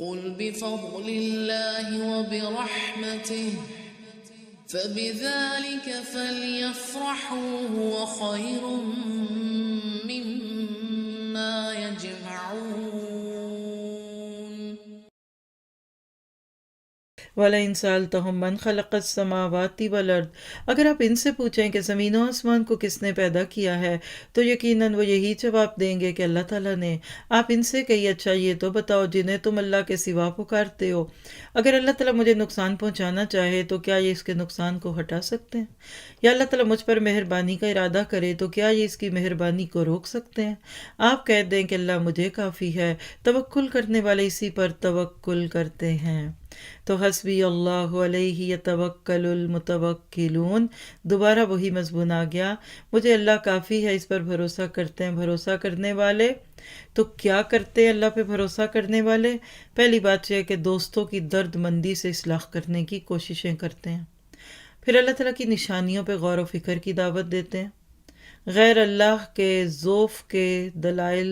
قل بفضل الله وبرحمته فبذلك فليفرحوا هو خير مما يجمعون وَلَئِن سَأَلْتَهُم مَّنْ خَلَقَ السَّمَاوَاتِ وَالْأَرْضَ، اگر آپ ان سے پوچھیں کہ زمین و آسمان کو کس نے پیدا کیا ہے تو یقیناً وہ یہی جواب دیں گے کہ اللہ تعالیٰ نے۔ آپ ان سے کہیے اچھا یہ تو بتاؤ جنہیں تم اللہ کے سوا پکارتے ہو، اگر اللہ تعالیٰ مجھے نقصان پہنچانا چاہے تو کیا یہ اس کے نقصان کو ہٹا سکتے ہیں؟ یا اللہ تعالیٰ مجھ پر مہربانی کا ارادہ کرے تو کیا یہ اس کی مہربانی کو روک سکتے ہیں؟ آپ کہہ دیں کہ اللہ مجھے کافی ہے، توکل کرنے والے اسی پر توکل کرتے ہیں۔ تو حسبی اللہ علیہ یتوکل المتوکلون، دوبارہ وہی مضمون آ گیا، مجھے اللہ کافی ہے، اس پر بھروسہ کرتے ہیں بھروسہ کرنے والے۔ تو کیا کرتے ہیں اللہ پہ بھروسہ کرنے والے؟ پہلی بات یہ ہے کہ دوستوں کی درد مندی سے اصلاح کرنے کی کوششیں کرتے ہیں، پھر اللہ تعالیٰ کی نشانیوں پہ غور و فکر کی دعوت دیتے ہیں، غیر اللہ کے ذوف کے دلائل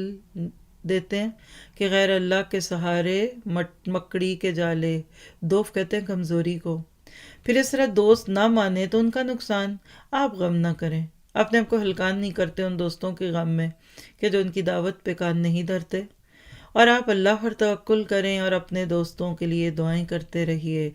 دیتے ہیں کہ غیر اللہ کے سہارے مکڑی کے جالے، دوف کہتے ہیں کمزوری کو۔ پھر اس طرح دوست نہ مانے تو ان کا نقصان، آپ غم نہ کریں، اپنے آپ کو ہلکان نہیں کرتے ان دوستوں کے غم میں کہ جو ان کی دعوت پہ کان نہیں دھرتے، اور آپ اللہ پر توکل کریں اور اپنے دوستوں کے لیے دعائیں کرتے رہیے